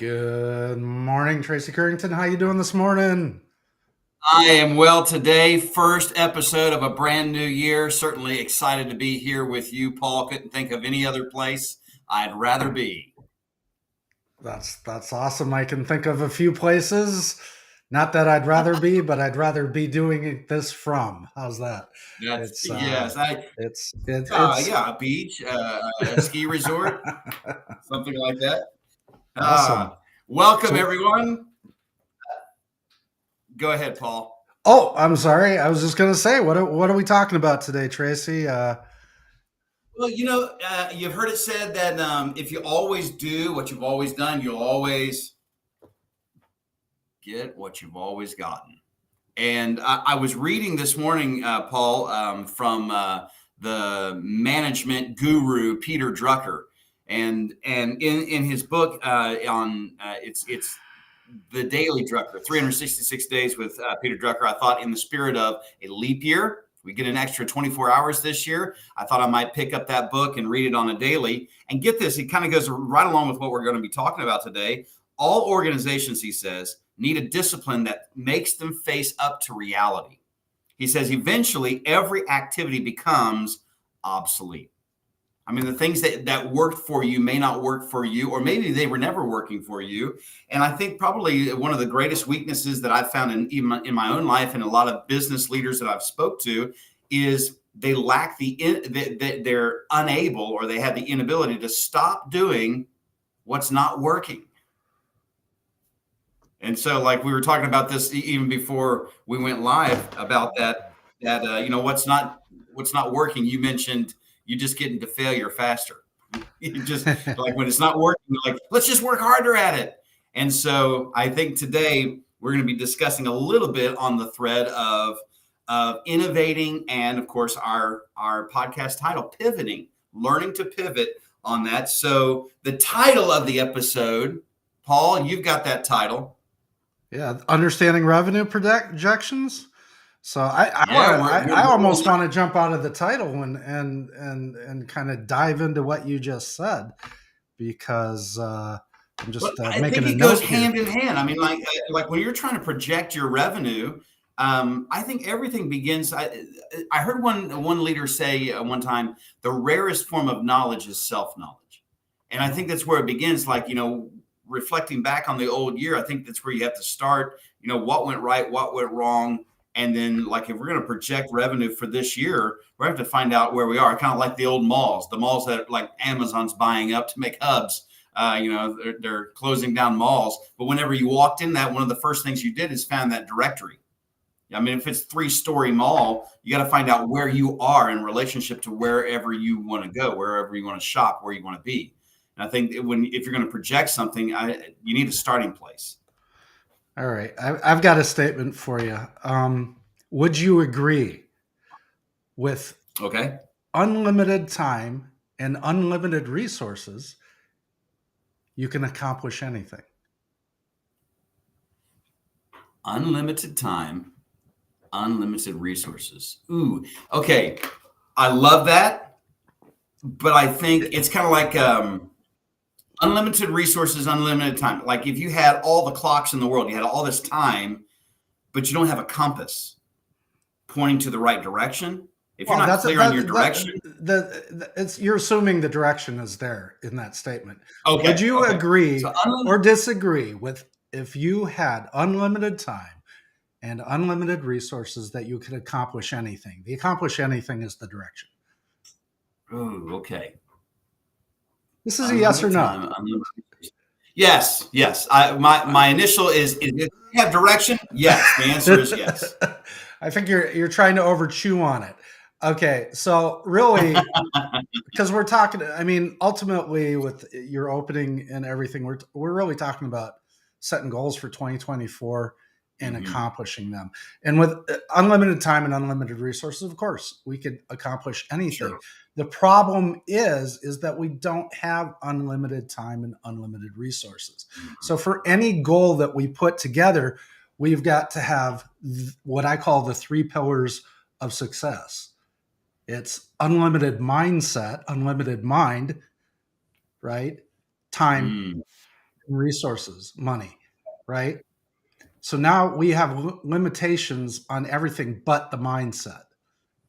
Good morning, Tracy Currington. How you doing this morning? I am well today. First episode of a brand new year. Certainly excited to be here with you, Paul. Couldn't think of any other place I'd rather be. That's awesome. I can think of a few places. Not that I'd rather be, but I'd rather be doing this from. How's that? That's It's yes. I it's yeah, a beach, a ski resort, something like that. awesome. Welcome So, everyone. Go ahead, Paul. oh, I'm sorry. I was just gonna say, what are we talking about today, Tracy? Well, you've heard it said that if you always do what you've always done, you'll always get what you've always gotten. And I was reading this morning, Paul, from the management guru Peter Drucker, and in his book on it's the Daily Drucker, 366 Days with Peter Drucker. I thought, in the spirit of a leap year, we get an extra 24 hours this year. I thought I might pick up that book and read it on a daily. And get this, it kind of goes right along with what we're going to be talking about today. All organizations, he says, need a discipline that makes them face up to reality. He says eventually every activity becomes obsolete. I mean, the things that worked for you may not work for you, or maybe they were never working for you. And I think probably one of the greatest weaknesses that I've found in my own life and a lot of business leaders that I've spoke to is they lack they're unable, or they have the inability to stop doing what's not working. And so, like, we were talking about this even before we went live about what's not working. You mentioned you just get into failure faster. You just, like, when it's not working, you're like, let's just work harder at it. And so I think today we're going to be discussing a little bit on the thread of innovating, and of course our podcast title, pivoting, learning to pivot on that. So the title of the episode, Paul, you've got that title. Yeah, understanding revenue projections. So Yeah, I almost want to jump out of the title and kind of dive into what you just said, because I'm just I making think a it goes note here. hand in hand. I mean, like when you're trying to project your revenue, I think everything begins. I heard one leader say one time, the rarest form of knowledge is self knowledge, and I think that's where it begins. Like, reflecting back on the old year, I think that's where you have to start. What went right, what went wrong, and then, like, if we're going to project revenue for this year, we have to find out where we are. Kind of like the old malls, the malls that, like, Amazon's buying up to make hubs. They're closing down malls. But whenever you walked in that, one of the first things you did is found that directory. I mean, if it's 3-story mall, you got to find out where you are in relationship to wherever you want to go, wherever you want to shop, where you want to be. And I think if you're going to project something, you need a starting place. All right, I've got a statement for you. Would you agree with Okay. unlimited time and unlimited resources, you can accomplish anything? Unlimited time, unlimited resources. Ooh, okay. I love that. But I think it's kind of like unlimited resources, unlimited time. Like, if you had all the clocks in the world, you had all this time, but you don't have a compass pointing to the right direction. If you're Well, not that's clear on your direction, it's you're assuming the direction is there in that statement. Would okay, you okay. So agree or disagree with, if you had unlimited time and unlimited resources, that you could accomplish anything? The accomplish anything is the direction. okay. This is a yes or Unlimited no. time, unlimited resources. Yes, yes. My initial is it have direction? Yes. The answer is yes. I think you're trying to over chew on it. Okay, so really, because we're talking, I mean, ultimately, with your opening and everything, we're really talking about setting goals for 2024 and Mhm. accomplishing them. And with unlimited time and unlimited resources, of course, we could accomplish anything. Sure. The problem is that we don't have unlimited time and unlimited resources. Mhm. So for any goal that we put together, we've got to have what I call the 3 pillars of success. It's unlimited mindset, unlimited mind, right? Time, Mm. resources, money, right? So now we have limitations on everything but the mindset.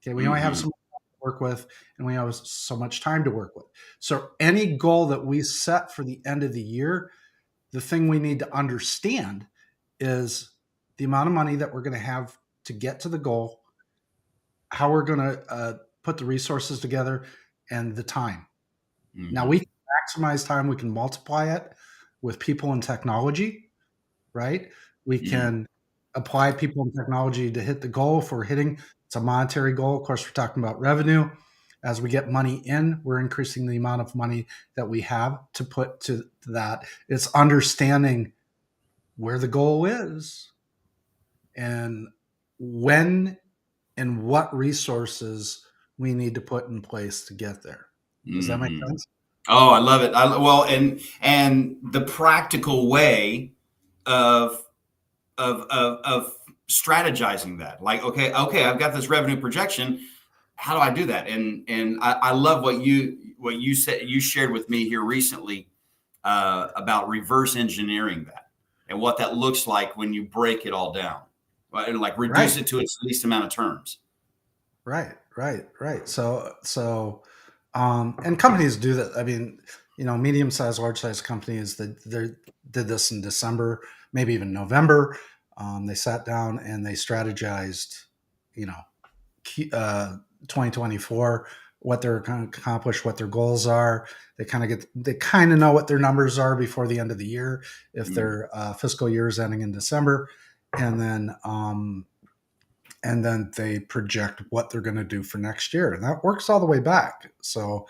Okay, we only have Mm-hmm. so much to work with, and we have so much time to work with. So any goal that we set for the end of the year, the thing we need to understand is the amount of money that we're going to have to get to the goal, how we're going to put the resources together, and the time. Now Mm-hmm. we can maximize time, we can multiply it with people and technology, right? We Mm-hmm. can apply people and technology to hit the goal. If we're hitting, it's a monetary goal. Of course, we're talking about revenue. As we get money in, we're increasing the amount of money that we have to put to that. It's understanding where the goal is and when and what resources we need to put in place to get there. Does that make Mm-hmm. sense? Oh, I love it. Well, and the practical way of of strategizing that. Like, okay, I've got this revenue projection. How do I do that? And I love what you said, you shared with me here recently about reverse engineering that and what that looks like when you break it all down, right? And like reduce Right. it to its least amount of terms. Right. And companies do that. I mean, medium-sized, large-sized companies that they did this in December, maybe even November. They sat down and they strategized, you know, 2024, what they're going to accomplish, what their goals are. They kind of know what their numbers are before the end of the year, if Mm, their fiscal year is ending in December, and then they project what they're going to do for next year, and that works all the way back. So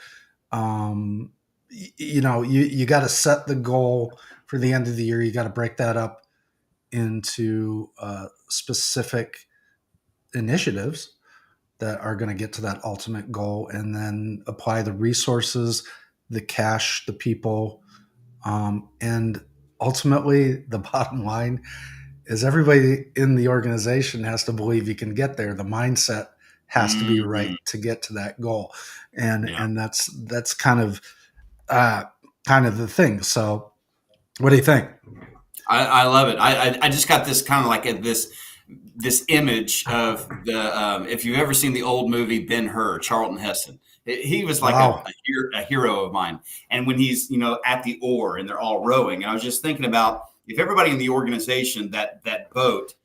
you got to set the goal for the end of the year. You got to break that up into specific initiatives that are going to get to that ultimate goal, and then apply the resources, the cash, the people, and ultimately the bottom line is everybody in the organization has to believe you can get there. The mindset has to be right mhm. to get to that goal, and Yeah. and that's uh, kind of the thing. So, what do you think? I love it. I just got this kind of like this image of the if you've ever seen the old movie Ben Hur, Charlton Heston. He was like Oh, a hero of mine. And when he's at the oar and they're all rowing, and I was just thinking about if everybody in the organization that boat,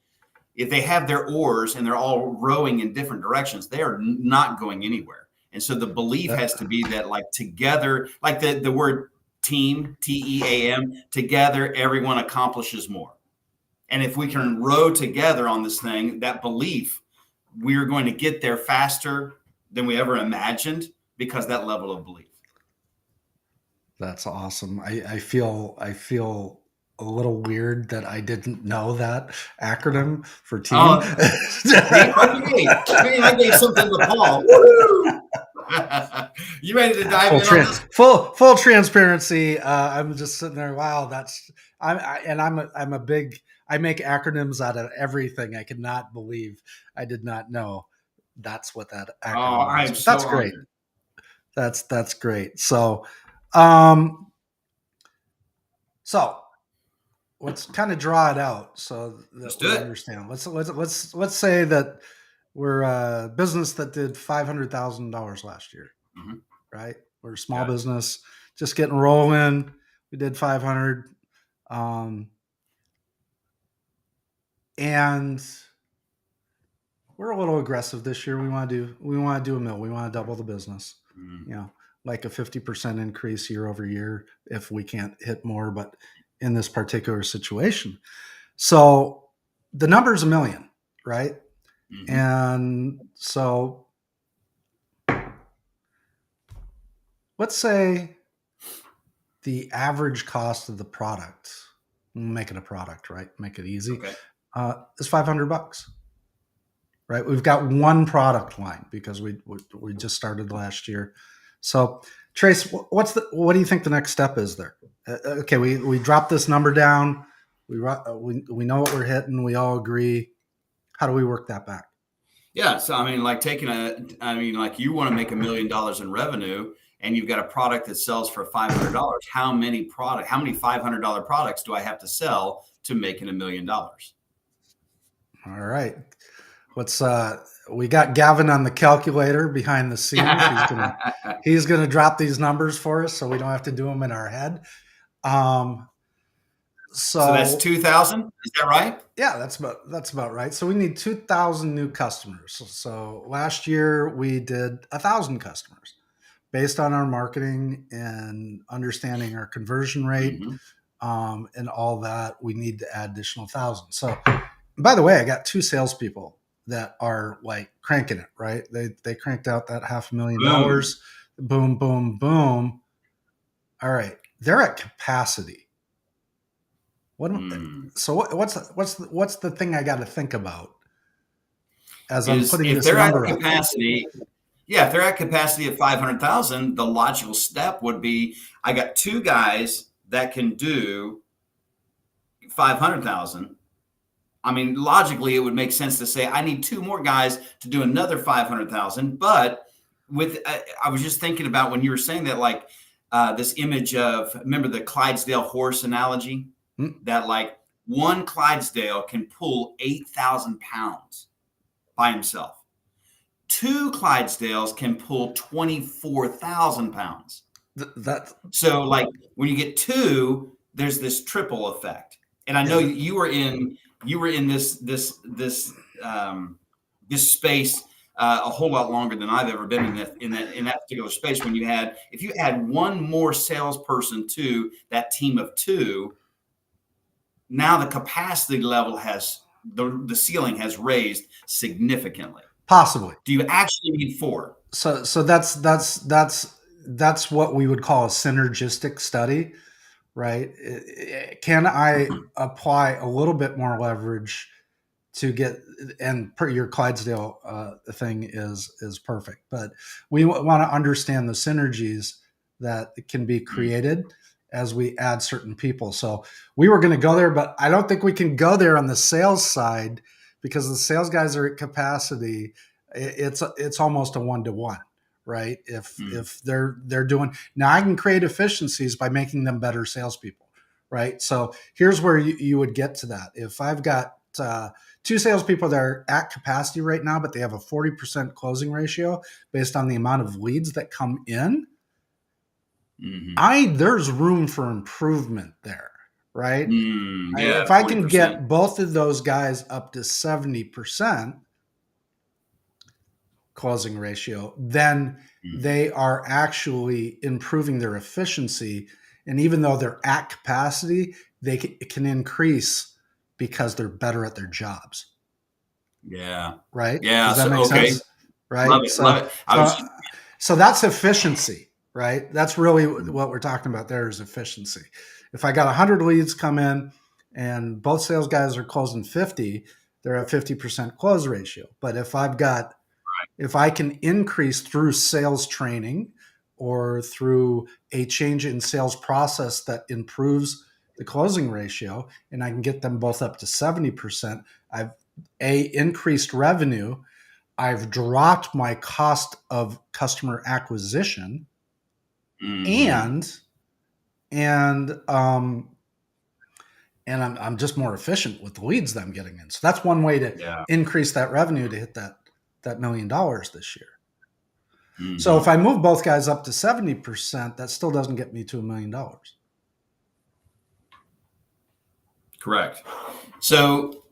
if they have their oars and they're all rowing in different directions, they are not going anywhere. And so the belief that, has to be that like together, like the word team, TEAM, together everyone accomplishes more. And if we can row together on this thing, that belief, we're going to get there faster than we ever imagined because that level of belief. that's awesome. I feel a little weird that I didn't know that acronym for team. Oh, see, okay. Man, I gave something to Paul. Woo! You ready to dive in on this? Full transparency. I'm just sitting there. Wow, that's I'm a big. I make acronyms out of everything. I cannot believe I did not know that's what that Oh, acronym was. I'm But that's so great. honored. That's great. Um, so let's kind of draw it out so Let's that do we it. understand. Let's say that we're a business that did $500,000 last year, Mhm. right? We're a small Got it. business, just getting rolling. We did 500, um, and we're a little aggressive this year. We want to do a mill. We want to double the business. Mhm. You know, like a 50% increase year over year if we can't hit more. But in this particular situation, so the number is a million, right? Mhm. And so let's say the average cost of the product, make it a product, right? Make it easy, Okay. is $500, right? We've got one product line because we just started last year. So, Trace, what do you think the next step is there? Okay, we dropped this number down. We know what we're hitting. We all agree. How do we work that back? Yeah. So I mean, like like you want to make $1 million in revenue, and you've got a product that sells for $500, how many $500 products do I have to sell to make it $1 million? All right. Let's we got Gavin on the calculator behind the scenes. He's gonna drop these numbers for us so we don't have to do them in our head. So that's 2,000. Is that right? Yeah, that's about right. So we need 2,000 new customers. So last year we did 1,000 customers based on our marketing and understanding our conversion rate, and all that. We need to add additional 1,000. So, by the way, I got 2 salespeople that are like cranking it. Right? They cranked out that $500,000. Boom, boom, boom. All right, they're at capacity. So what's the thing I got to think about as I'm putting this number up? If they're at capacity of 500,000, the logical step would be I got 2 guys that can do 500,000. I mean, logically, it would make sense to say I need 2 more guys to do another 500,000. But I was just thinking about when you were saying that, like this image of, remember the Clydesdale horse analogy? That like one Clydesdale can pull 8,000 pounds by himself. 2 Clydesdales can pull 24,000 pounds. So like when you get 2, there's this triple effect. And I know you were in this space a whole lot longer than I've ever been in that particular space. If you add one more salesperson to that team of 2. Now the capacity level the ceiling has raised significantly. Possibly. Do you actually need 4? So that's what we would call a synergistic study, right? Can I apply a little bit more leverage to get, and your Clydesdale thing is perfect, but we want to understand the synergies that can be created as we add certain people. So we were going to go there, but I don't think we can go there on the sales side because the sales guys are at capacity. It's almost a 1-to-1, right? If they're doing, now I can create efficiencies by making them better salespeople, right? So here's where you would get to that. If I've got 2 salespeople that are at capacity right now, but they have a 40% closing ratio based on the amount of leads that come in, there's room for improvement there, right? If I can 40%. get both of those guys up to 70% closing ratio, then they are actually improving their efficiency. And even though they're at capacity, it can increase because they're better at their jobs. Yeah. Right? Yeah. Does that make sense? Right? Love it. So that's efficiency. Right? That's really what we're talking about there is efficiency. If I got 100 leads come in and both sales guys are closing 50, they're at 50% close ratio. But if I can increase through sales training or through a change in sales process that improves the closing ratio, and I can get them both up to 70%, I've increased revenue. I've dropped my cost of customer acquisition. And I'm just more efficient with the leads that I'm getting in. So that's one way to increase that revenue to hit that $1 million this year. So if I move both guys up to 70%, that still doesn't get me to $1 million. Correct. So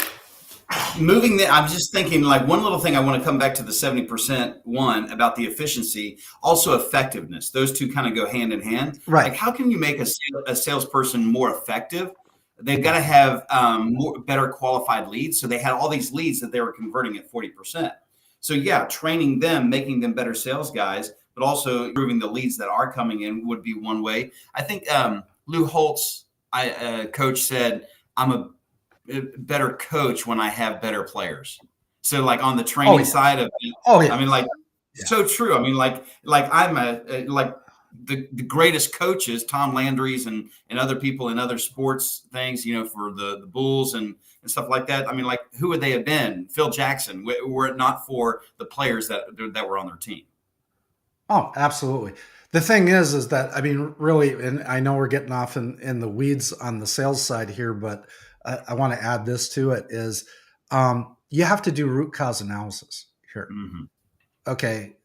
I'm just thinking like one little thing I want to come back to the 70% one about the efficiency, also effectiveness. Those two kind of go hand in hand. Right. Like how can you make a salesperson more effective? They've got to have better qualified leads. So they had all these leads that they were converting at 40%. So training them, making them better sales guys, but also improving the leads that are coming in would be one way. I think Lou Holtz, coach, said, I'm a better coach when I have better players. So like on the training side of it, I mean, like so true. I mean, like I'm the greatest coaches, Tom Landry's and other people in other sports things, for the Bulls and stuff like that. I mean, like who would they have been? Phil Jackson, were it not for the players that were on their team. Oh, absolutely. The thing is that I mean, really, and I know we're getting off in the weeds on the sales side here, but I want to add this to it is you have to do root cause analysis here. Hmm. Okay,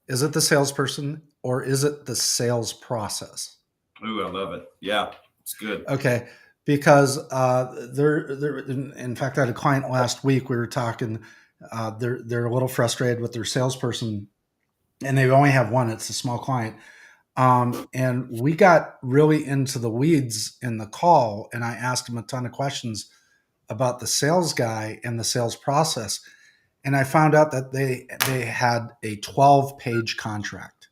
is it the salesperson or is it the sales process? Ooh, I love it. Yeah, it's good. Okay, because in fact, I had a client last week. We were talking. They're a little frustrated with their salesperson, and they only have one. It's a small client. And we got really into the weeds in the call, and I asked him a ton of questions about the sales guy and the sales process. And I found out that they had a 12-page contract.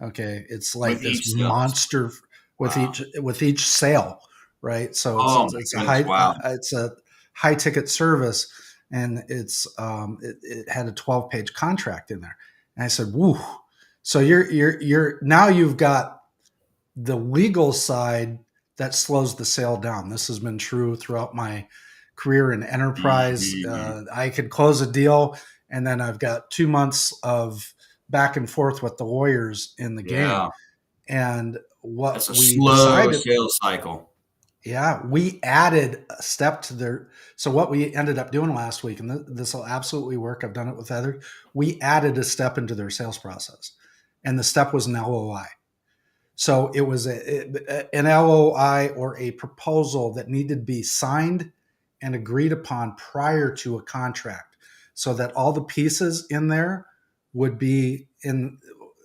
Okay, it's like With this each sales. monster Wow. with each sale, right? So Oh my goodness. Wow. it's a high ticket service, and it had a 12-page contract in there. And I said, "Woo!" So you're now you've got the legal side that slows the sale down. This has been true throughout my career in enterprise. Hmm. I could close a deal, and then I've got 2 months of back and forth with the lawyers in the game. Yeah. And what That's a we slow decided, sales cycle. yeah, we added a step to their. So what we ended up doing last week, and this will absolutely work. I've done it with other. We added a step into their sales process, and the step was an LOI. So it was an LOI or a proposal that needed to be signed and agreed upon prior to a contract so that all the pieces in there would be in.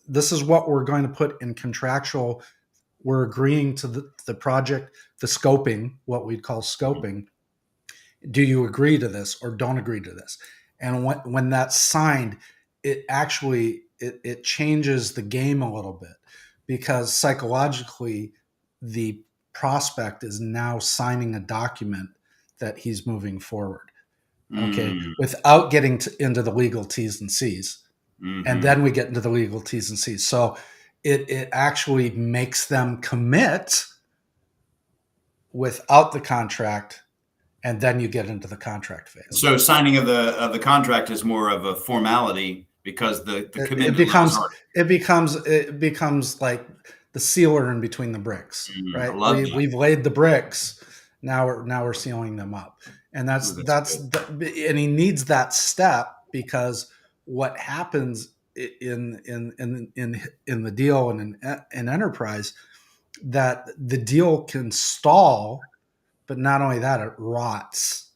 This is what we're going to put in contractual. We're agreeing to the project, the scoping, what we'd call scoping. Do you agree to this or don't agree to this? And when that's signed, it actually it changes the game a little bit because psychologically the prospect is now signing a document that he's moving forward, okay, Mm, without getting into the legal t's and c's. And hmm. then we get into the legal t's and c's. So it actually makes them commit without the contract, and then you get into the contract phase. So signing of the contract is more of a formality because the it, it commitment level's becomes already. it becomes like the sealer in between the bricks, Mm, I right? love that. We've laid the bricks. Now we're sealing them up, and Ooh, that's that's good. and he needs that step because what happens in the deal and in enterprise, that the deal can stall, but not only that, it rots.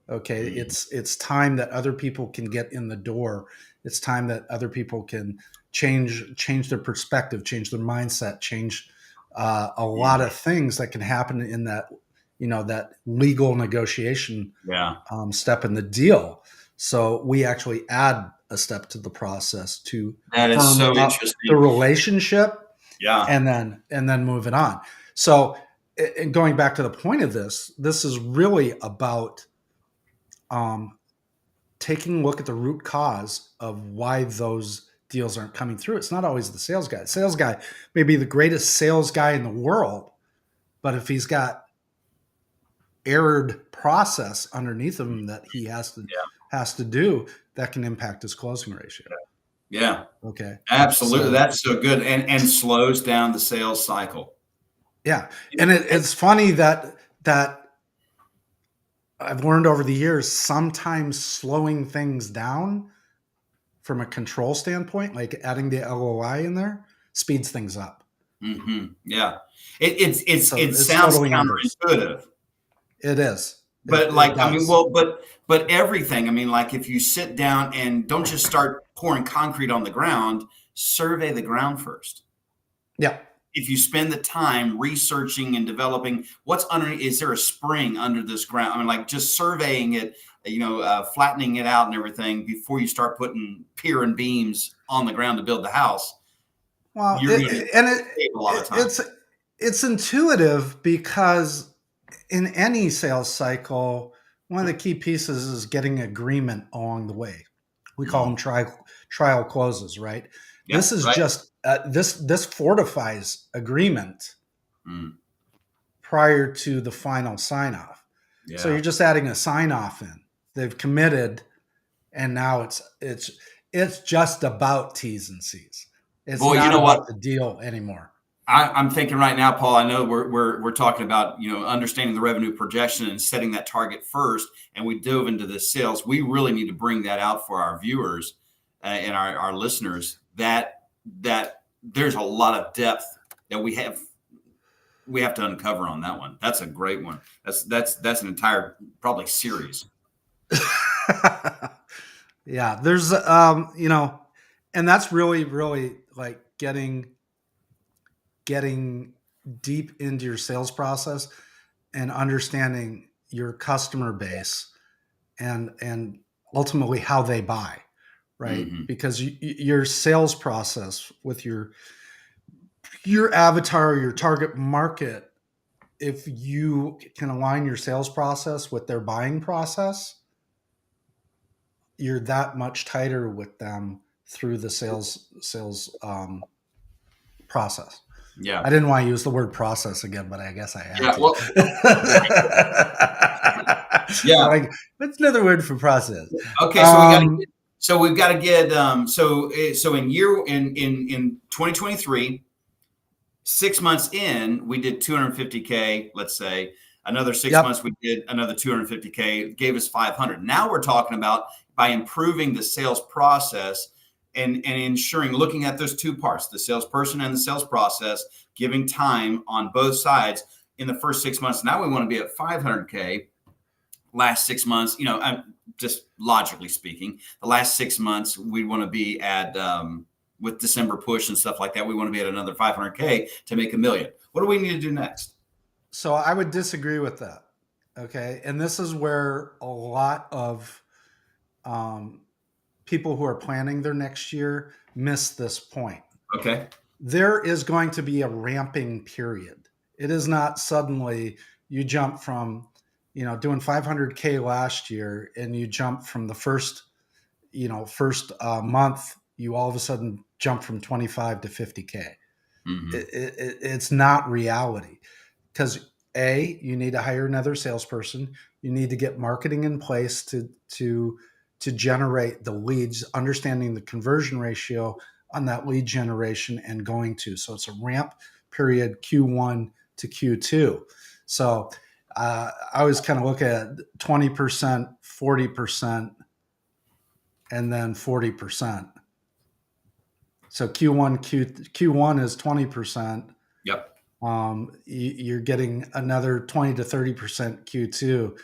Okay, Mm, it's time that other people can get in the door. It's time that other people can change their perspective, change their mindset, change a lot mm, of things that can happen in that, that legal negotiation yeah, step in the deal. So we actually add a step to the process to that is firm so up the interesting. relationship, Yeah. and then move it on. So, and going back to the point of this is really about um, taking a look at the root cause of why those deals aren't coming through. It's not always the sales guy. The sales guy may be the greatest sales guy in the world, but if he's got errored process underneath him that he Yeah. has to do, that can impact his closing ratio. Yeah. Okay, Absolutely. so That's so good and slows down the sales cycle. yeah, It, and it, it's funny that I've learned over the years, sometimes slowing things down from a control standpoint, like adding the LOI in there, speeds things up. yeah. It So it's sounds totally numbers. counterintuitive, It is. but It like, I mean, does. well, but everything, I mean, like if you sit down and don't just start pouring concrete on the ground, survey the ground first. Yeah. If you spend the time researching and developing what's under, is there a spring under this ground? I mean, like just surveying it, flattening it out and everything before you start putting pier and beams on the ground to build the house, Well, you're going to and save a lot of time. it's intuitive because in any sales cycle, one of the key pieces is getting agreement along the way. We call them Mm. trial closes, right? Yeah, This is right. just this fortifies agreement Mm. prior to the final sign off. So Yeah. you're just adding a sign off in. They've committed, and now it's just about T's and C's. It's Boy, you not know what? about the deal anymore. I'm thinking right now, Paul. I know we're talking about understanding the revenue projection and setting that target first, and we dove into the sales. We really need to bring that out for our viewers and our listeners. That there's a lot of depth that we have to uncover on that one. That's a great one. That's an entire probably series. Yeah, there's and that's really like getting deep into your sales process and understanding your customer base and ultimately how they buy, right? Hmm. Because your sales process with your avatar, your target market, if you can align your sales process with their buying process, you're that much tighter with them through the sales process. Yeah. I didn't want to use the word process again, but I guess I had Yeah. to. Well, yeah. Like, what's another word for process? Okay. Um, So we've got to get. So in 2023. 6 months in, we did 250K, let's say. Another six yep. months, we did another 250K, gave us 500. Now we're talking about by improving the sales process and ensuring, looking at those two parts, the salesperson and the sales process, giving time on both sides in the first 6 months. Now we want to be at 500K. Last 6 months, I'm just logically speaking, the last 6 months, we want to be at, with December push and stuff like that, we want to be at another 500K to make $1 million. What do we need to do next? So I would disagree with that. Okay. And this is where a lot of um, people who are planning their next year miss this point. Okay. There is going to be a ramping period. It is not suddenly you jump from, doing 500K last year and you jump from the first month, you all of a sudden jump from 25 to 50K. Mm-hmm. It's not reality because you need to hire another salesperson. You need to get marketing in place to generate the leads, understanding the conversion ratio on that lead generation and going to. So it's a ramp period Q1 to Q2. So I always kind of look at 20%, 40%, and then 40%. So Q1 is 20%. Yep. You're getting another 20 to 30% Q2,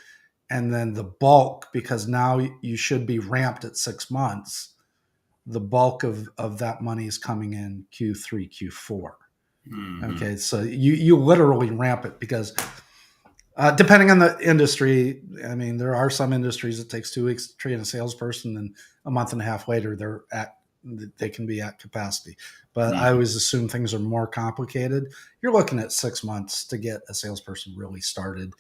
and then the bulk, because now you should be ramped at 6 months. The bulk of that money is coming in Q3, Q4. Mm-hmm. Okay, so you literally ramp it because depending on the industry, I mean, there are some industries it takes 2 weeks to train a salesperson, and a month and a half later they can be at capacity. But I Mm-hmm. always assume things are more complicated. You're looking at 6 months to get a salesperson really started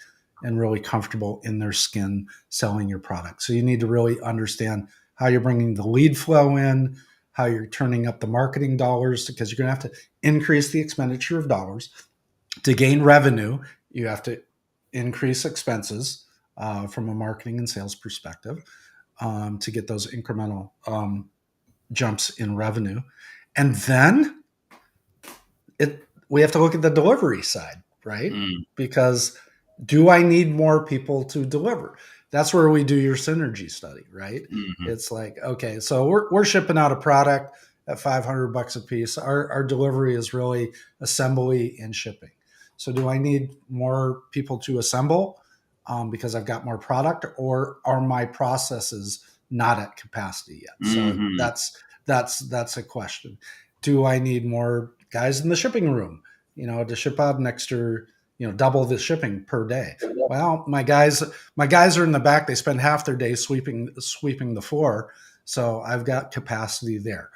and really comfortable in their skin selling your product. So you need to really understand how you're bringing the lead flow in, how you're turning up the marketing dollars, because you're going to have to increase the expenditure of dollars to gain revenue. You have to increase expenses from a marketing and sales perspective to get those incremental jumps in revenue. And then we have to look at the delivery side, right? Mm-hmm. Because do I need more people to deliver? That's where we do your synergy study, right? Mm-hmm. It's like, okay, so we're shipping out a product at $500 a piece. Our delivery is really assembly and shipping. So do I need more people to assemble because I've got more product, or are my processes not at capacity yet? So Mm-hmm. that's a question. Do I need more guys in the shipping room, to ship out an extra, double the shipping per day? Well, my guys are in the back. They spend half their day sweeping the floor, so I've got capacity there.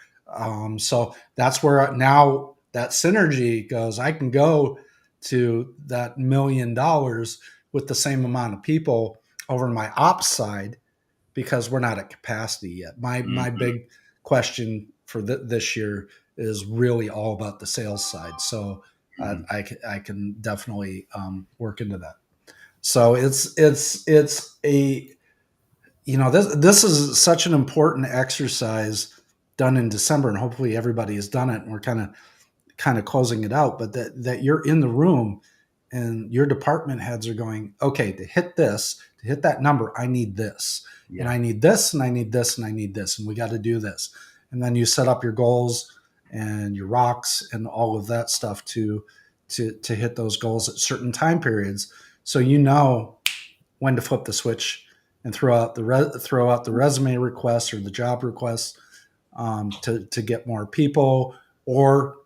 So that's where now that synergy goes. I can go to that $1 million with the same amount of people over my ops side because we're not at capacity yet. My Mm-hmm. big question for this year is really all about the sales side. So Mm-hmm. I can definitely work into that. So it's a this is such an important exercise done in December, and hopefully everybody has done it, and we're kind of closing it out, but that you're in the room and your department heads are going, okay, to hit this, to hit that number, I need this, and Yeah. I need this, and I need this, and I need this, and we got to do this. And then you set up your goals and your rocks and all of that stuff to hit those goals at certain time periods, so you know when to flip the switch and throw out the resume requests or the job requests, to get more people. Or,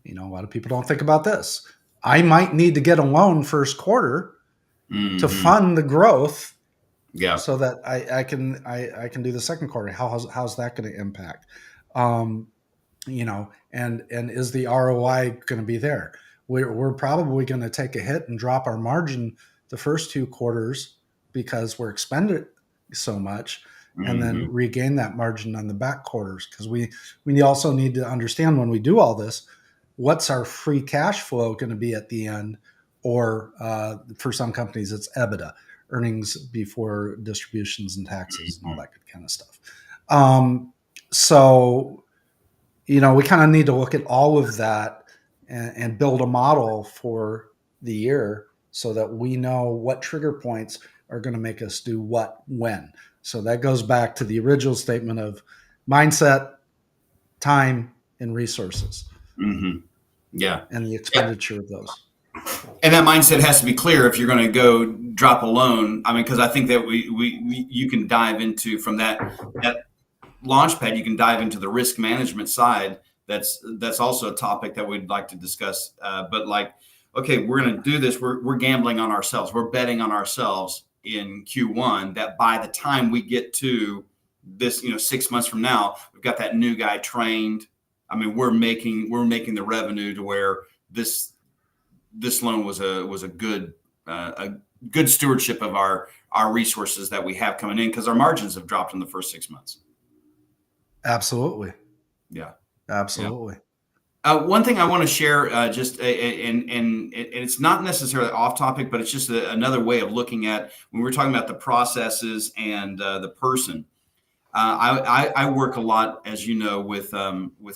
a lot of people don't think about this. I might need to get a loan first quarter to Hmm. fund the growth Yeah. so that I can do the second quarter. How's that going to impact? Um, and is the ROI going to be there? We're probably going to take a hit and drop our margin the first two quarters because we're expended so much, and then Hmm. regain that margin on the back quarters, because we also need to understand when we do all this, what's our free cash flow going to be at the end, or for some companies it's EBITDA, earnings before distributions and taxes and all that good kind of stuff. So we kind of need to look at all of that, and build a model for the year so that we know what trigger points are going to make us do what when. So that goes back to the original statement of mindset, time, and resources, Hmm. Yeah. and the Yeah. expenditure of those. And that mindset has to be clear if you're going to go drop a loan. I mean, because I think that you can dive into from that launch pad, you can dive into the risk management side. That's also a topic that we'd like to discuss. But like, okay, we're going to do this. We're gambling on ourselves. We're betting on ourselves in Q1 that by the time we get to this, 6 months from now, we've got that new guy trained. I mean, we're making the revenue to where this loan was a good stewardship of our resources that we have coming in, because our margins have dropped in the first 6 months. Absolutely. Yeah. Yeah. Absolutely. One thing I want to share, and it's not necessarily off topic, but it's just another way of looking at when we're talking about the processes and the person. I work a lot, as you know, with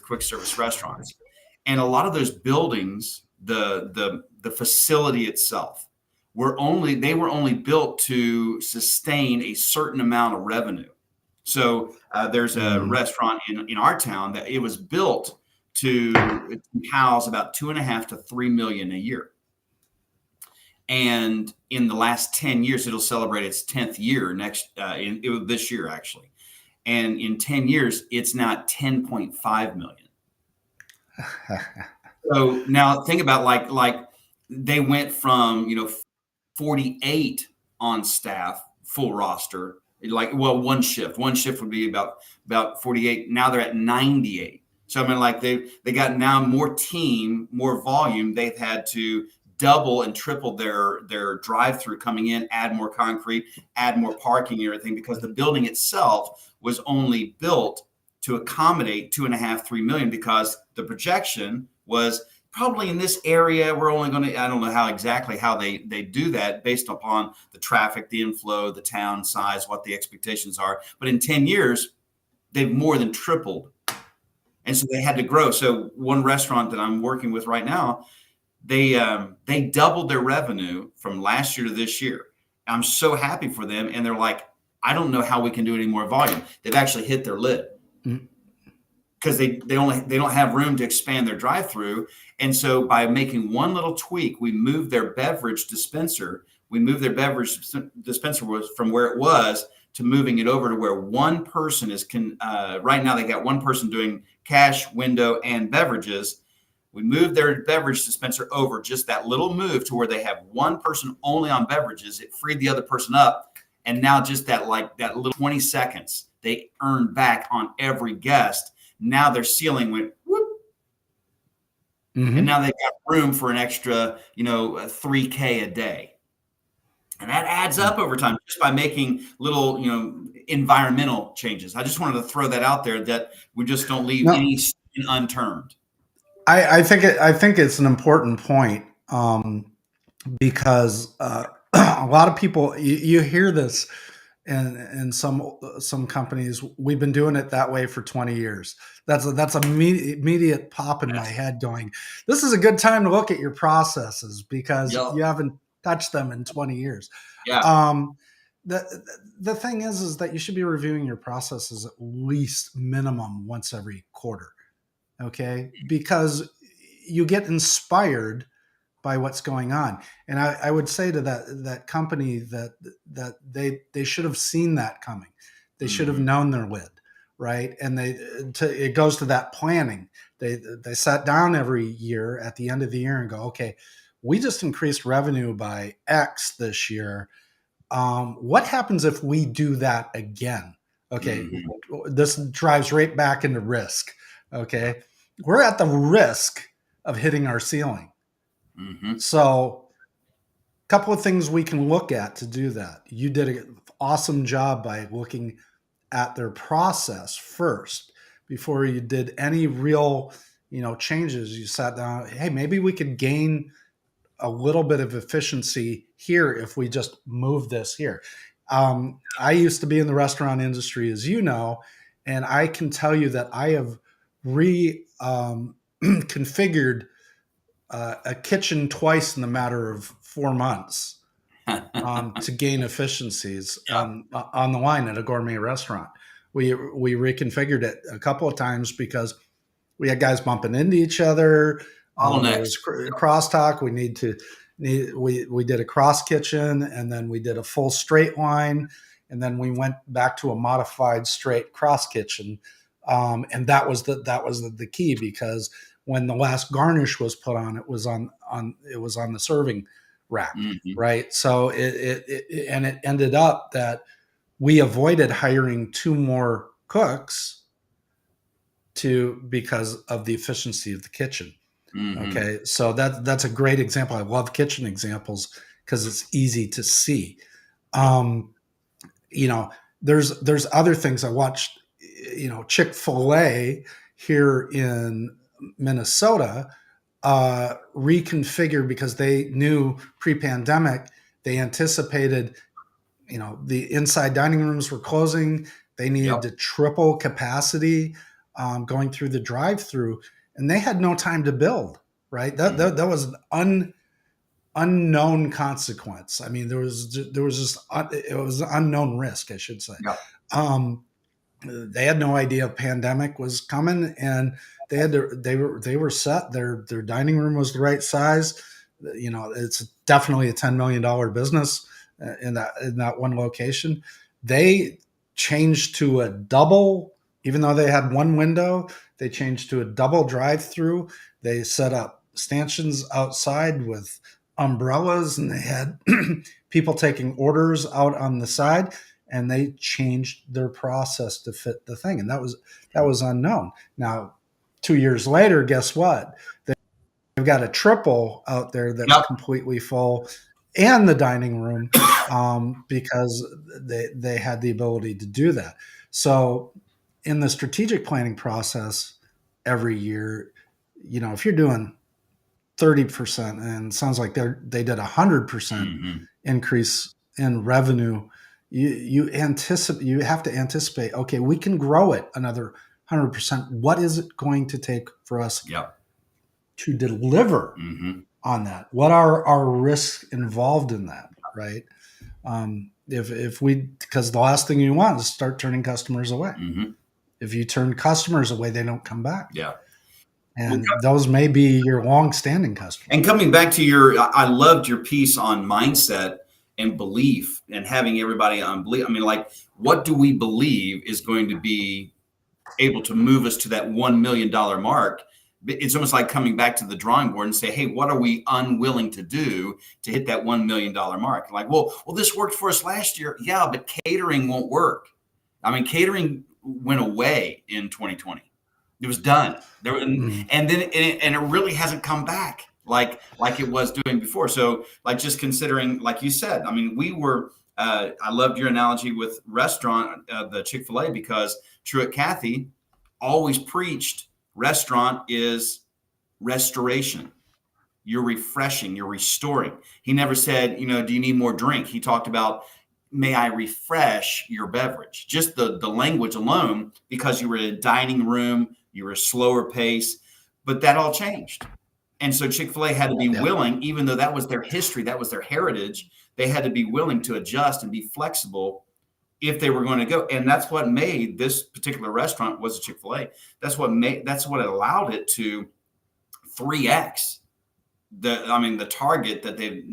quick service restaurants, and a lot of those buildings, the facility itself, they were only built to sustain a certain amount of revenue. So there's a Mm-hmm. restaurant in our town that it was built to house about 2.5 to 3 million a year. And in the last 10 years, it'll celebrate its 10th year this year, actually. And in 10 years, it's now 10.5 million. So now think about like they went from 48 on staff, full roster, like, well, one shift would be about 48. Now they're at 98. So I mean, like they got now more team, more volume. They've had to double and triple their drive through coming in, add more concrete, add more parking and everything, because the building itself was only built to accommodate 2.5, 3 million, because the projection was probably in this area we're only going to, I don't know how they do that based upon the traffic, the inflow, the town size, what the expectations are, but in 10 years they've more than tripled, and so they had to grow. So one restaurant that I'm working with right now, they doubled their revenue from last year to this year. I'm so happy for them, and they're like, I don't know how we can do any more volume. They've actually hit their lid because they don't have room to expand their drive-through. And so by making one little tweak, we moved their beverage dispenser. Was from where it was to moving it over to where one person right now they got one person doing cash, window, and beverages. We moved their beverage dispenser over, just that little move, to where they have one person only on beverages. It freed the other person up. And now just that little 20 seconds they earned back on every guest. Now their ceiling went whoop, and Mm-hmm. now they've got room for an extra, 3K a day. And that adds up over time just by making little, environmental changes. I just wanted to throw that out there, that we just don't leave No, any stone unturned. I think it's an important point, because a lot of people, you hear this, and some companies, we've been doing it that way for 20 years. That's immediate pop in my Yes. head going, this is a good time to look at your processes because Yep. you haven't touched them in 20 years. Yeah. Um, the thing is that you should be reviewing your processes at least minimum once every quarter. Okay, because you get inspired by what's going on. And I would say to that company that they should have seen that coming. They should have Mm-hmm. known their lid, right? And it goes to that planning. They sat down every year at the end of the year and go, okay, we just increased revenue by X this year. What happens if we do that again? Okay, Mm-hmm. this drives right back into risk. Yeah. Okay, we're at the risk of hitting our ceiling. Mm-hmm. So, a couple of things we can look at to do that. You did an awesome job by looking at their process first before you did any real, changes. You sat down, hey, maybe we could gain a little bit of efficiency here if we just move this here. I used to be in the restaurant industry, as you know, and I can tell you that I have configured a kitchen twice in the matter of 4 months to gain efficiencies Yeah. on the line at a gourmet restaurant. We reconfigured it a couple of times because we had guys bumping into each other. There Bottlenecks. was crosstalk. We did a cross kitchen, and then we did a full straight line, and then we went back to a modified straight cross kitchen, and that was the key, because when the last garnish was put on, it was on the serving rack, Mm-hmm. right? So it ended up that we avoided hiring two more cooks because of the efficiency of the kitchen. Mm-hmm. Okay, so that's a great example. I love kitchen examples because it's easy to see. Yep. Um, there's other things I watched. Chick-fil-A here in Minnesota reconfigured because they knew pre-pandemic they anticipated the inside dining rooms were closing. They needed Yep. to triple capacity going through the drive-through, and they had no time to build. Right, Mm-hmm. that was an unknown consequence. I mean, there was just it was an unknown risk, I should say. Yep. Um, they had no idea a pandemic was coming, and they were set. Their dining room was the right size. It's definitely a $10 million business in that one location. They changed to a double, even though they had one window. They changed to a double drive-through. They set up stanchions outside with umbrellas, and they had people taking orders out on the side, and they changed their process to fit the thing, and that was unknown. Now 2 years later, guess what? They've got a triple out there that's Yep. completely full, and the dining room, because they had the ability to do that. So in the strategic planning process every year, if you're doing 30%, and it sounds like they did 100% Mm-hmm. increase in revenue, you have to anticipate, okay, we can grow it another 100%. What is it going to take for us Yep. to deliver Mm-hmm. on that? What are our risks involved in that, right? If we Because the last thing you want is start turning customers away. Mm-hmm. If you turn customers away, they don't come back, Yeah. Well, and those may be your long-standing customers. and coming back to I loved your piece on mindset and belief and having everybody on belief. I mean, like, what do we believe is going to be able to move us to that $1 million mark? It's almost like coming back to the drawing board and say, hey, what are we unwilling to do to hit that $1 million mark? Like, well, this worked for us last year. Yeah, but catering won't work. I mean, catering went away in 2020. It was done. Mm. And then it really hasn't come back like it was doing before. So, like, just considering, like you said, I mean, we were. I loved your analogy with restaurant, the Chick-fil-A, because Truett Cathy always preached restaurant is restoration. You're refreshing, you're restoring. He never said, do you need more drink? He talked about may I refresh your beverage? Just the language alone, because you were in a dining room, you were a slower pace, but that all changed. And so Chick-fil-A had to be Yeah. willing, even though that was their history, that was their heritage, they had to be willing to adjust and be flexible if they were going to go. And that's what made this particular restaurant was a Chick-fil-A. That's what allowed it to 3x the target that they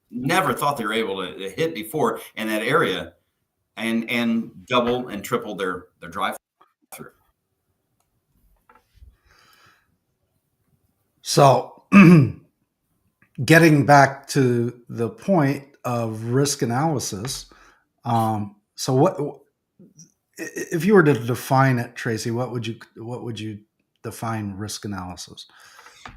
never thought they were able to hit before in that area, and double and triple their drive through. So getting back to the point of risk analysis, so what if you were to define it, Tracy? What would you define risk analysis?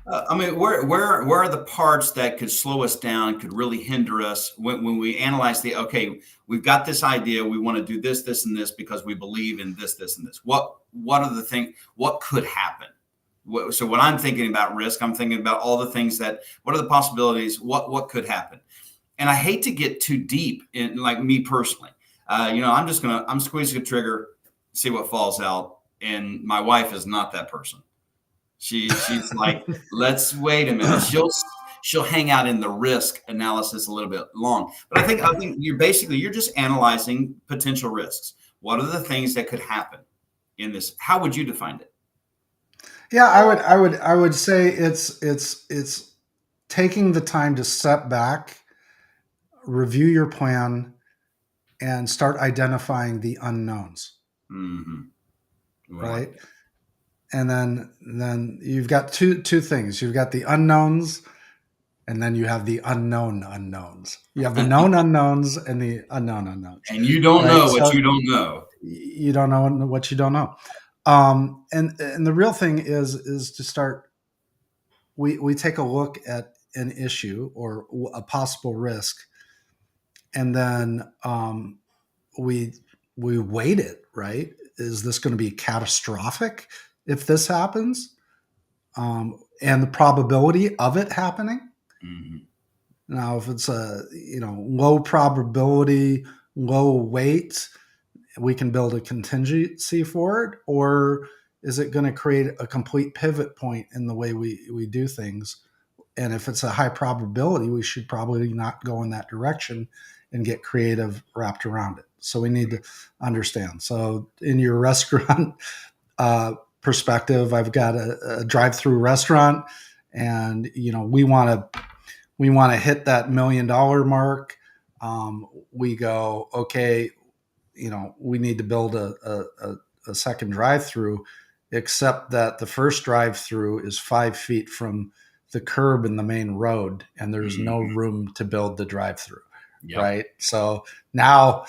Where are the parts that could slow us down, could really hinder us when we analyze okay, we've got this idea, we want to do this, and this because we believe in this, and this. What are the things? What could happen? So when I'm thinking about risk, I'm thinking about all the things what are the possibilities? What could happen? And I hate to get too deep in, like me personally. I'm squeezing a trigger, see what falls out. And my wife is not that person. She's like, let's wait a minute. She'll hang out in the risk analysis a little bit long. But I think you're just analyzing potential risks. What are the things that could happen in this? How would you define it? Yeah, I would say it's taking the time to step back, review your plan, and start identifying the unknowns. Mm-hmm. Well, I Right. like that. And then you've got two things. You've got the unknowns, and then you have the unknown unknowns. You have the known unknowns and the unknown unknowns. And you don't Right. know what So you don't know. you don't know what you don't know. And the real thing is to start. We take a look at an issue or a possible risk, and then we we weight it. Right? Is this going to be catastrophic if this happens? And the probability of it happening. Mm-hmm. Now, if it's a low probability, low weight, we can build a contingency for it, or is it going to create a complete pivot point in the way we do things? And if it's a high probability, we should probably not go in that direction and get creative wrapped around it. So we need to understand. So in your restaurant perspective, I've got a drive-through restaurant, and we want to hit that $1 million mark. We go, okay, we need to build a second drive-through, except that the first drive-through is 5 feet from the curb in the main road, and there's no Mm-hmm. room to build the drive-through. Yep. Right. So now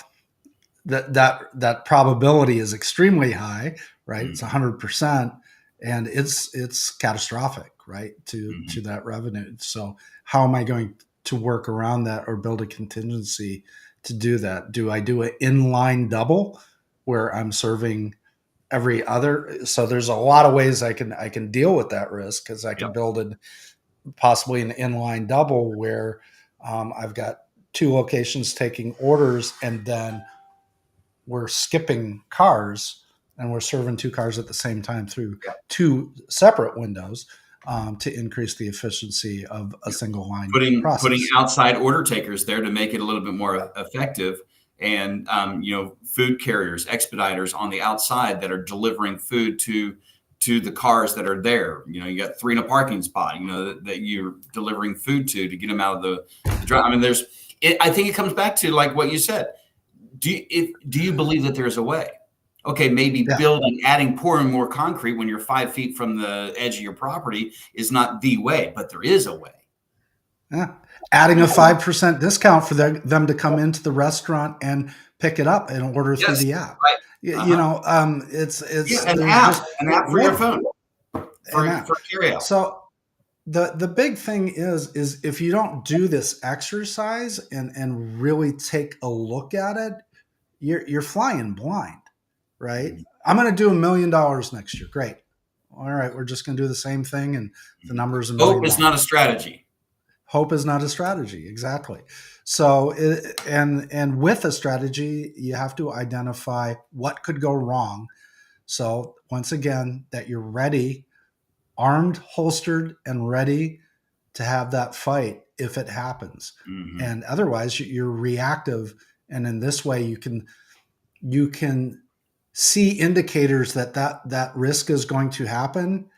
that probability is extremely high, right? It's 100%, and it's catastrophic, right, to that revenue. So how am I going to work around that or build a contingency to do that? Do I do an inline double where I'm serving every other? So there's a lot of ways I can deal with that risk, because I can Yep. build it possibly an inline double where I've got two locations taking orders, and then we're skipping cars and we're serving two cars at the same time through Yep. two separate windows, to increase the efficiency of a Yep. single line Putting process. outside order takers there to make it a little bit more effective, and food carriers, expediters on the outside that are delivering food to the cars that are there. You got three in a parking spot. That you're delivering food to get them out of the drive. I mean, I think it comes back to like what you said. Do you believe that there's a way? Okay, maybe Yeah. pouring more concrete when you're 5 feet from the edge of your property is not the way, but there is a way. Yeah. Adding a 5% discount for them to come into the restaurant and pick it up and order through Yes, the app. right. It's Yeah, an there's app, just an app for your phone an for app. carryout. So the big thing is if you don't do this exercise and really take a look at it, you're flying blind, right? Mhm. I'm going to do $1 million next year. Great. All right, we're just going to do the same thing, and the number is $1 Hope million. is not a strategy. Hope is not a strategy. Exactly. So, and with a strategy, you have to identify what could go wrong. So once again, that you're ready, armed, holstered, and ready to have that fight if it happens. Mm-hmm. And otherwise, you're reactive. And in this way, you can see indicators that risk is going to happen,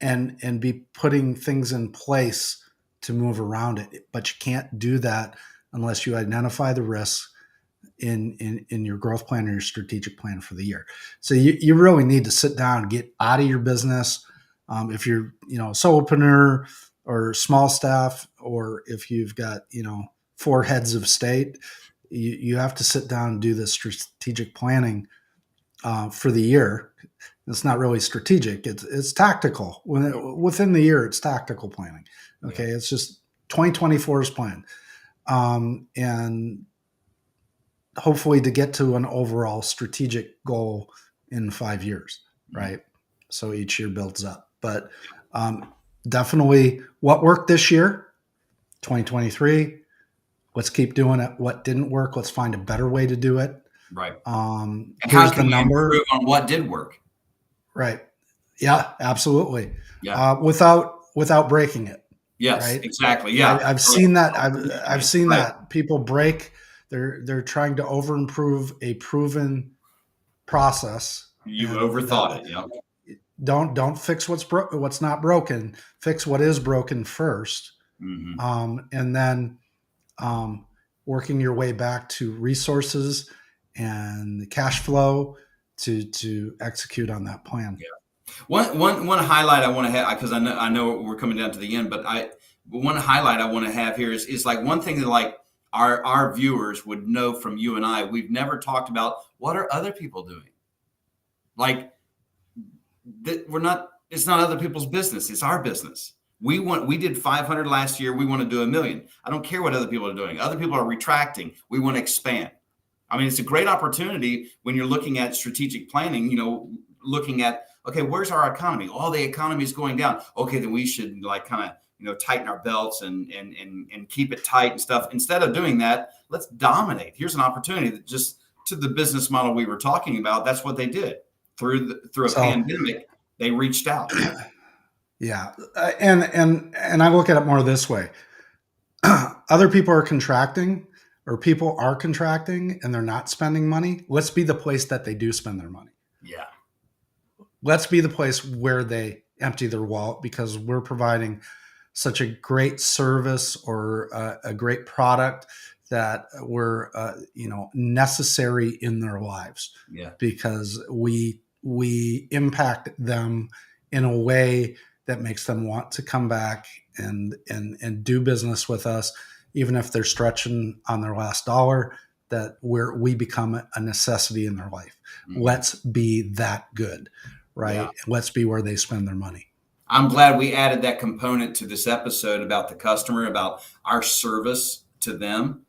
and be putting things in place to move around it. But you can't do that unless you identify the risks in your growth plan or your strategic plan for the year. So you really need to sit down, get out of your business. If you're, solopreneur or small staff, or if you've got, four heads of state, you have to sit down and do this strategic planning for the year. It's not really strategic. It's tactical. Within the year, it's tactical planning. Okay, Yeah. it's just 2024's plan, and hopefully to get to an overall strategic goal in 5 years, right? So each year builds up. But definitely, what worked this year, 2023. Let's keep doing it. What didn't work, let's find a better way to do it. Right. And how Here's can the we number. improve on what did work? Right. Yeah, absolutely. Yeah. Without breaking it. Yes, Right. exactly. Yeah. I've seen that. I've seen Right. that people break. They're trying to over improve a proven process, You and that overthought it. Yeah. don't fix what's not broken. Fix what is broken first, Mm-hmm. and then um, working your way back to resources and cash flow to execute on that plan. Yeah. One highlight I want to have, because I know we're coming down to the end, but one highlight I want to have here is like one thing that like our viewers would know from you and I. We've never talked about what are other people doing. Like we're not. It's not other people's business. It's our business. We did 500 last year. We want to do 1,000,000. I don't care what other people are doing. Other people are retracting. We want to expand. I mean, it's a great opportunity when you're looking at strategic planning, looking at, okay, where's our economy? Oh, the economy is going down. Okay, then we should like kind of, tighten our belts and keep it tight and stuff. Instead of doing that, let's dominate. Here's an opportunity that just to the business model we were talking about, that's what they did through a So pandemic. They reached out. yeah, and I look at it more this way: other people are contracting, or people are contracting, and they're not spending money. Let's be the place that they do spend their money. Yeah. Let's be the place where they empty their wallet, because we're providing such a great service or a great product that we're necessary in their lives, Yeah. because we impact them in a way that makes them want to come back and do business with us, even if they're stretching on their last dollar. That we become a necessity in their life. Mm-hmm. Let's be that good, right? Yeah. Let's be where they spend their money. I'm glad we added that component to this episode about the customer, about our service to them.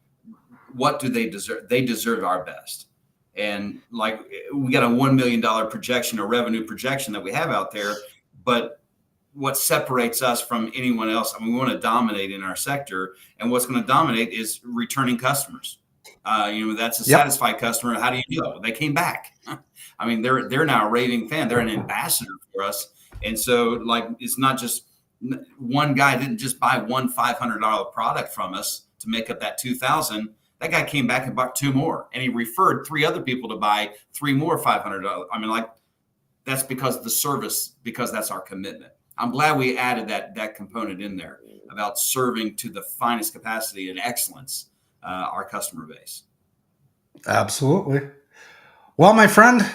What do they deserve? They deserve our best. And like we got a $1 million projection, a revenue projection that we have out there. But what separates us from anyone else, I mean, we want to dominate in our sector. And what's going to dominate is returning customers. That's a satisfied customer. How do you know? They came back. I mean, they're now a raving fan. They're an ambassador for us. And so, like, it's not just one guy didn't just buy one $500 product from us to make up that 2,000. That guy came back and bought two more, and he referred three other people to buy three more $500. I mean, like, that's because of the service, because that's our commitment. I'm glad we added that component in there about serving to the finest capacity and excellence our customer base. Absolutely. Well, my friend,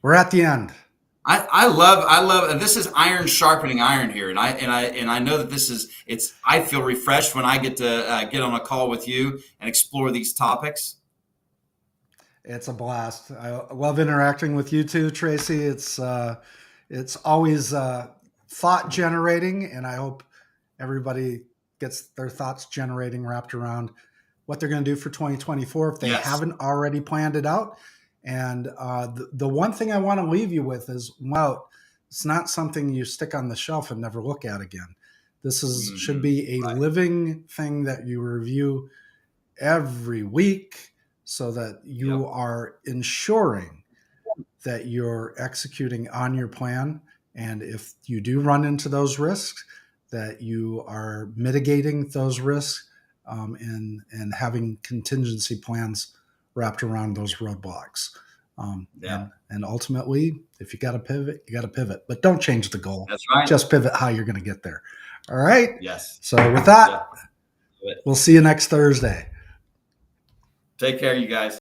we're at the end. I love this is iron sharpening iron here, and I know that I feel refreshed when I get to get on a call with you and explore these topics. It's a blast. I love interacting with you too, Tracy. It's always thought generating, and I hope everybody gets their thoughts generating wrapped around what they're going to do for 2024 if they haven't already planned it out. And the one thing I want to leave you with is, well, it's not something you stick on the shelf and never look at again. This should be a living thing that you review every week so that you are ensuring that you're executing on your plan. And if you do run into those risks, that you are mitigating those risks, and having contingency plans wrapped around those roadblocks. And ultimately, if you got to pivot, you got to pivot, but don't change the goal. That's right. Just pivot how you're going to get there. All right. Yes. So with that, we'll see you next Thursday. Take care, you guys.